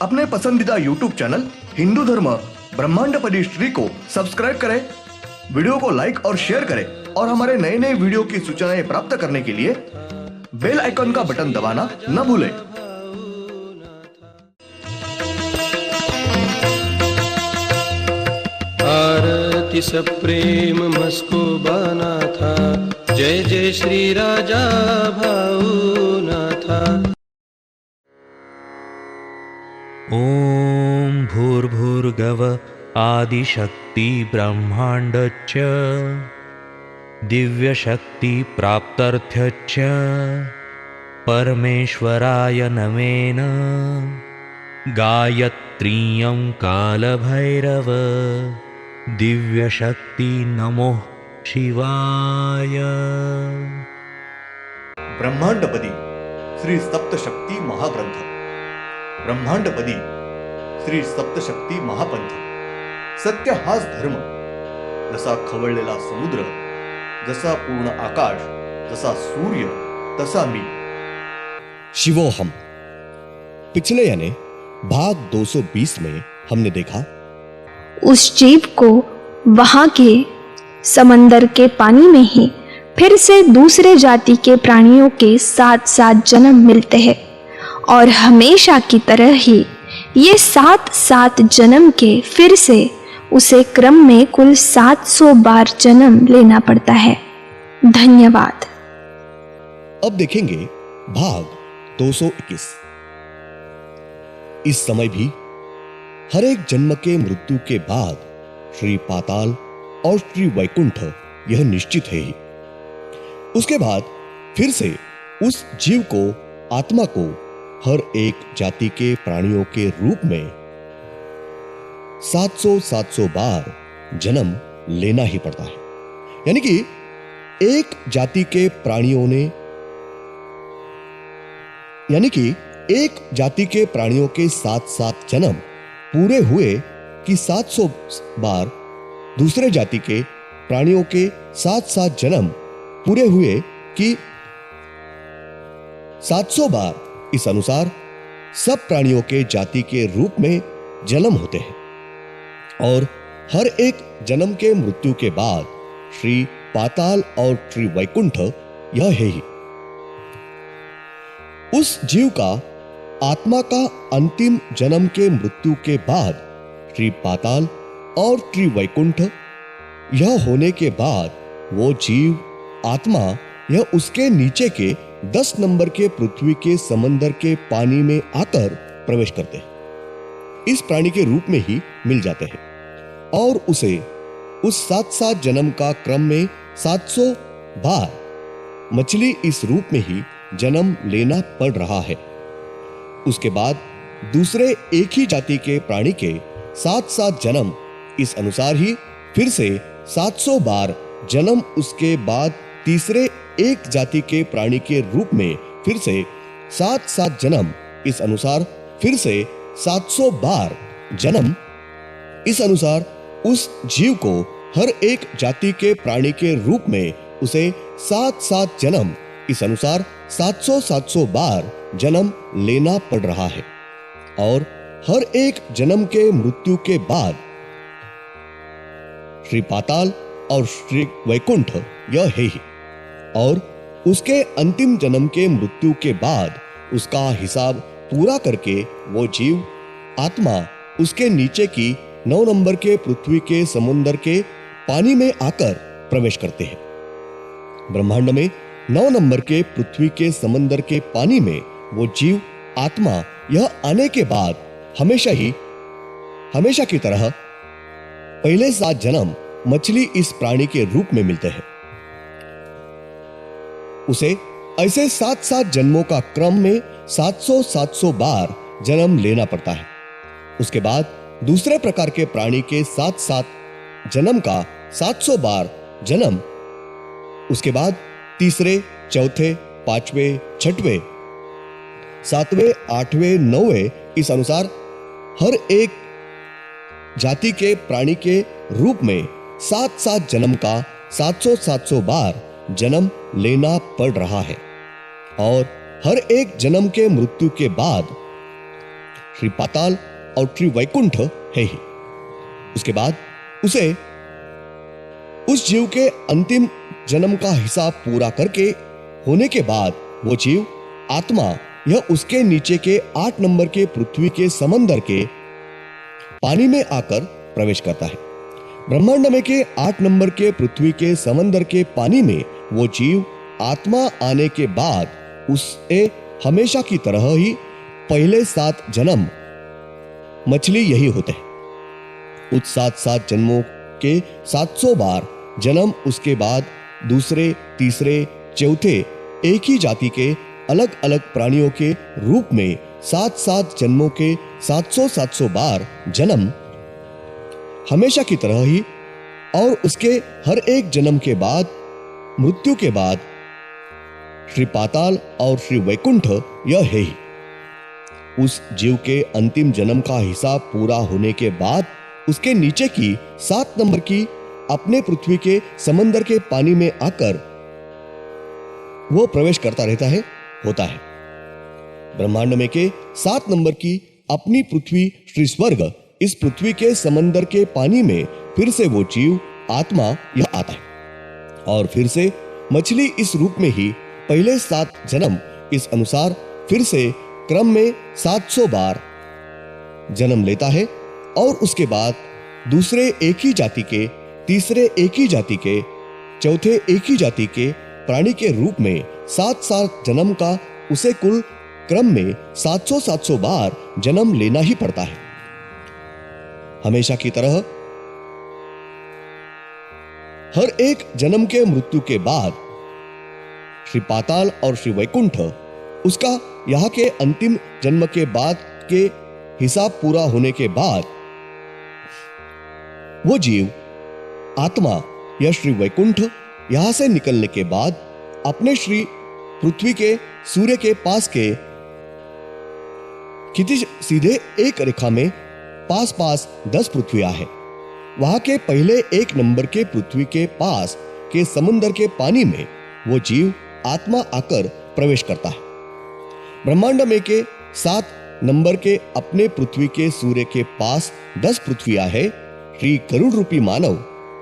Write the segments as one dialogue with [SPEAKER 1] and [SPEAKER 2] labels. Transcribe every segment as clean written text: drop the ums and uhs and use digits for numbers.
[SPEAKER 1] अपने पसंदीदा YouTube channel Hindu धर्म ब्रह्मांडपदी श्री को सब्सक्राइब करें, वीडियो को लाइक और शेयर करें और हमारे नए नए वीडियो की सूचनाएं प्राप्त करने के लिए बेल आइकन का बटन दबाना न भूलें।
[SPEAKER 2] आरती सप्रेम मस्को बना था, जय जय श्री राजा भाऊनाथा।
[SPEAKER 3] ओम भूर्भुर्गव आदिशक्ति ब्रह्मांडच्च दिव्यशक्ति प्राप्त्यर्थच्च परमेश्वराय नमेन गायत्रीयं कालभैरव दिव्यशक्ति नमो शिवाय।
[SPEAKER 1] ब्रह्मांडपदी श्री सप्तशक्ती महाग्रंथ। ब्रह्मांडपदी श्री सप्तशक्ती महापंथ। सत्य हाच धर्म, जसा खवळलेला समुद्र, जसा पूर्ण आकाश, जसा सूर्य, तसा मी।
[SPEAKER 4] शिवोहम। पिछले यानी भाग 220 में हमने देखा
[SPEAKER 5] उस जीव को वहां के समंदर के पानी में ही फिर से दूसरे जाति के प्राणियों के साथ साथ जन्म मिलते हैं और हमेशा की तरह ही ये 7 जन्म के फिर से उसे क्रम में कुल 700 बार जन्म लेना पड़ता है। धन्यवाद।
[SPEAKER 4] अब देखेंगे भाग 221। इस समय भी हर एक जन्म के मृत्यु के बाद श्री पाताल और श्री वैकुंठ यह निश्चित है ही। उसके बाद फिर से उस जीव को, आत्मा को हर एक जाति के प्राणियों के रूप में 700 बार जन्म लेना ही पड़ता है। यानी कि एक जाति के प्राणियों ने, यानी कि एक जाति के प्राणियों के 7 जन्म पूरे हुए कि 700 बार दूसरे जाति के प्राणियों के 7 जन्म पूरे हुए कि 700 बार। इस अनुसार सब प्राणियों के जाति के रूप में जन्म होते हैं और हर एक जन्म के मृत्यु के बाद श्री पाताल और श्री वैकुंठ यह है ही। उस जीव का, आत्मा का अंतिम जन्म के मृत्यु के बाद श्री पाताल और श्री वैकुंठ यह होने के बाद वो जीव, आत्मा यह उसके नीचे के 10 नंबर के पृथ्वी के समंदर के पानी में आकर प्रवेश करते हैं। इस प्राणी के रूप में ही मिल जाते हैं और उसे उस 7 जन्म का क्रम में 700 बार मछली इस रूप में ही जन्म लेना पड़ रहा है। उसके बाद दूसरे एक ही जाति के प्राणी के 7 जन्म, इस अनुसार ही फिर से 700 बार जन्म। उसके बाद तीसरे एक जाति के प्राणी के रूप में फिर से 7 जन्म, इस अनुसार फिर से 700 बार जन्म। इस अनुसार उस जीव को हर एक जाति के प्राणी के रूप में उसे 7 जन्म, इस अनुसार 700 बार जन्म लेना पड़ रहा है और हर एक जन्म के मृत्यु के बाद श्री पाताल और श्री वैकुंठ यह है ही और उसके अंतिम जन्म के मृत्यु के बाद उसका हिसाब पूरा करके वो जीव, आत्मा उसके नीचे की 9 नंबर के पृथ्वी के समुद्र के पानी में आकर प्रवेश करते हैं। ब्रह्मांड में 9 नंबर के पृथ्वी के समंदर के पानी में वो जीव, आत्मा यह आने के बाद हमेशा की तरह पहले 7 जन्म मछली इस प्राणी के रूप में मिलते हैं। उसे ऐसे 7 जन्मों का क्रम में 700 बार जन्म लेना पड़ता है। उसके बाद दूसरे प्रकार के प्राणी के 7 जन्म का 700 बार जन्म। उसके बाद तीसरे, चौथे, पांचवें, छठवें, 7वें, 8वें, 9वें, इस अनुसार हर एक जाति के प्राणी के रूप में 7 जन्म का 700 बार जन्म लेना पड़ रहा है और हर एक जन्म के मृत्यु के बाद श्री पाताल और श्री वैकुंठ है ही। उसके बाद उसे उस जीव के अंतिम जन्म का हिसाब पूरा करके होने के बाद वो जीव आत्मा यह उसके नीचे के 8 नंबर के पृथ्वी के समंदर के पानी में आकर प्रवेश करता है। ब्रह्मांड में के 8 नंबर के पृथ्वी के समंदर के पानी में वो जीव आत्मा आने के बाद उसे हमेशा की तरह ही पहले 7 जन्म मछली यही होते हैं। उस 7 जन्मों के 700 बार जन्म उसके बाद दूसरे, तीसरे, चौथे एक ही जाति के अलग अलग प्राणियों के रूप में 7 जन्मों के 700 बार जन्म हमेशा की तरह ही, और उसके हर एक जन्म के बाद मृत्यु के बाद श्री पाताल और श्री वैकुंठ यह है ही। उस जीव के अंतिम जन्म का हिसाब पूरा होने के बाद उसके नीचे की 7 नंबर की अपने पृथ्वी के समंदर के पानी में आकर वो प्रवेश करता रहता है, होता है। ब्रह्मांड में के 7 नंबर की अपनी पृथ्वी श्री स्वर्ग इस पृथ्वी के समंदर के पानी में फिर से वो जीव आत्मा यह आता है और फिर से मछली इस रूप में ही पहले 7 जन्म इस अनुसार फिर से क्रम में 700 बार जन्म लेता है और उसके बाद दूसरे एक ही जाति के, तीसरे एक ही जाति के, चौथे एक ही जाति के प्राणी के रूप में 7 जन्म का उसे कुल क्रम में 700 बार जन्म लेना ही पड़ता है। हमेशा की तरह हर एक जन्म के मृत्यु के बाद श्री पाताल और श्री वैकुंठ उसका यहाँ के अंतिम जन्म के बाद के हिसाब पूरा होने के बाद वो जीव आत्मा या श्री वैकुंठ यहां से निकलने के बाद अपने श्री पृथ्वी के सूर्य के पास के क्षितिज सीधे एक रेखा में पास 10 पृथ्वियां है। वहां के पहले 1 नंबर के पृथ्वी के पास के समुद्र के पानी में वो जीव आत्मा आकर प्रवेश करता है। ब्रह्मांड में के 7 नंबर के अपने पृथ्वी के सूर्य के पास 10 पृथ्वियां है। श्री गरुड़ रूपी मानव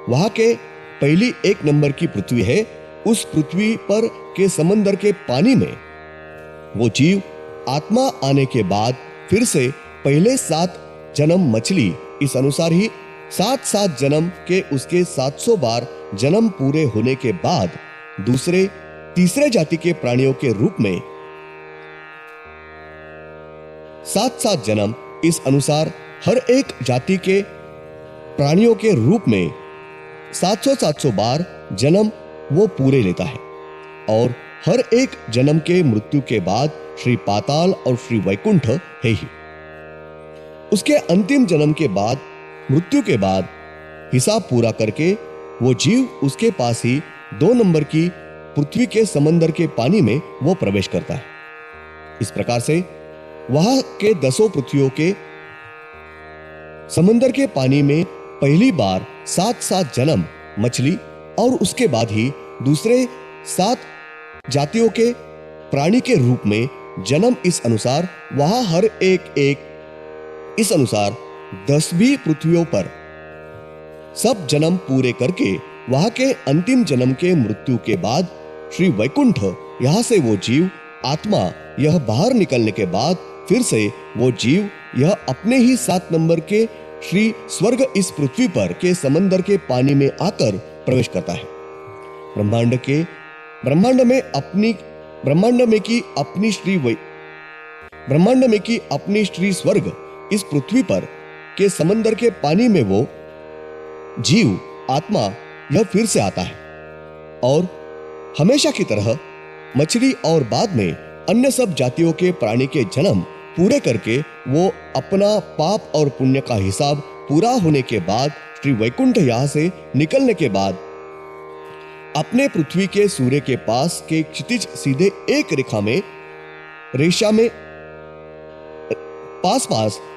[SPEAKER 4] वहां के पहली 1 नंबर की पृथ्वी है। उस पृथ्वी पर के समंदर के पानी में वो जीव आत्मा आने के बाद फिर से पहले 7 जन्म मछली इस अनुसार ही 7 जन्म के उसके 700 बार जन्म पूरे होने के बाद दूसरे, तीसरे जाति के प्राणियों के रूप में 7 जन्म इस अनुसार हर एक जाति के प्राणियों के रूप में 700 बार जन्म वो पूरे लेता है और हर एक जन्म के मृत्यु के बाद श्री पाताल और श्री वैकुंठ है ही। उसके अंतिम जन्म के बाद मृत्यु के बाद हिसाब पूरा करके वो जीव उसके पास ही 2 नंबर की पृथ्वी के समंदर के पानी में वो प्रवेश करता है। इस प्रकार से वहां के 10 पृथ्वियों के समंदर के पानी में पहली बार 7 जन्म मछली और उसके बाद ही दूसरे 7 जातियों के प्राणी के रूप में जन्म इस अनुसार वहां हर एक इस अनुसार 10वीं पृथ्वियों पर सब जन्म पूरे करके वहां के अंतिम जन्म के मृत्यु के बाद श्री वैकुंठ यहां से वो जीव आत्मा यह बाहर निकलने के बाद फिर से वो जीव यह अपने ही 7 नंबर के श्री स्वर्ग इस पृथ्वी पर के समंदर के पानी में आकर प्रवेश करता है। ब्रह्मांड में की अपनी श्री स्वर्ग इस पृथ्वी पर के समंदर के पानी में वो जीव आत्मा यह फिर से आता है और हमेशा की तरह मछली और बाद में अन्य सब जातियों के प्राणी के जन्म पूरे करके वो अपना पाप और पुण्य का हिसाब पूरा होने के बाद श्री वैकुंठ यहां से निकलने के बाद अपने पृथ्वी के सूर्य के पास के क्षितिज सीधे एक रेखा में रेशा में पास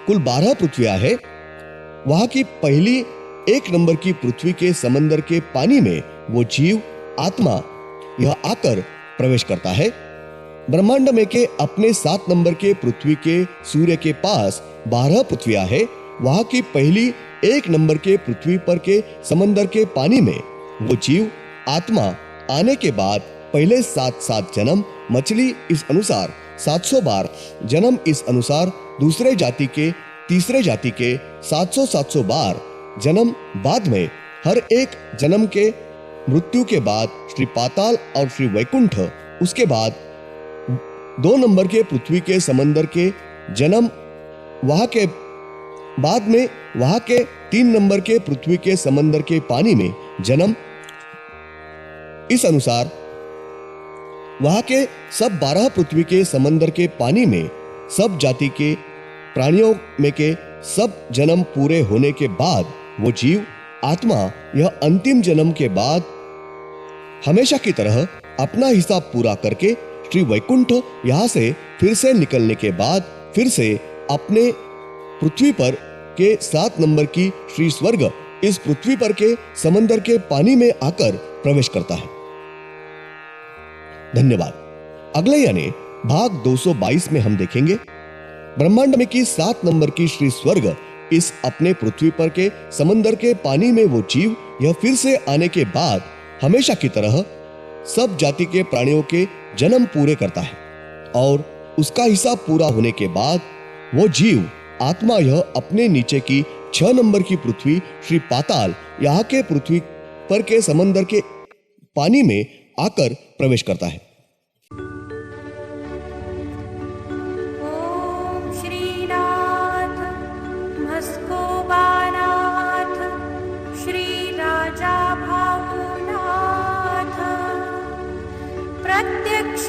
[SPEAKER 4] कुल 12 पृथ्वियां है। वहां की पहली 1 नंबर की पृथ्वी के समंदर के पानी में वो जीव आत्मा यह आकर प्रवेश करता है ब्रह्मांड में के अपने 7 नंबर के पृथ्वी के सूर्य के पास 12 पृथ्वियां है। वहां की पहली 1 नंबर के पृथ्वी पर के समंदर के पानी में वो जीव आत्मा आने के बाद पहले 7 जन्म मछली इस अनुसार 700 बार जन्म इस अनुसार दूसरे जाति के तीसरे जाति के 700 बार जन्म बाद में हर एक जन्म के मृत्यु के बाद श्री पाताल और श्री वैकुंठ उसके बाद 2 नंबर के पृथ्वी के समंदर के जन्म वहां के बाद में वहां के 3 नंबर के पृथ्वी के समंदर के पानी में जन्म इस अनुसार वहां के सब 12 पृथ्वी के समंदर के पानी में सब जाति के प्राणियों में के सब जन्म पूरे होने के बाद वो जीव आत्मा यह अंतिम जन्म के बाद हमेशा की तरह अपना हिसाब पूरा करके श्री वैकुंठ यहां से फिर से निकलने के बाद फिर से अपने पृथ्वी पर के 7 नंबर की श्री स्वर्ग इस पृथ्वी पर के समंदर के पानी में आकर प्रवेश करता है। धन्यवाद। अगले यानी भाग 222 में हम देखेंगे ब्रह्मांड में की 7 नंबर की श्री स्वर्ग इस अपने पृथ्वी पर के समंदर के पानी में वो जीव यह फिर से आने के बाद हमेशा की तरह सब जाति के प्राणियों के जन्म पूरे करता है और उसका हिसाब पूरा होने के बाद वो जीव आत्मा यह अपने नीचे की 6 नंबर की पृथ्वी श्री पाताल यहाँ के पृथ्वी पर के समंदर के पानी में आकर प्रवेश करता है।
[SPEAKER 6] ओम श्रीनाथ मस्कोबानाथ श्री राजा भावनाथ प्रत्यक्ष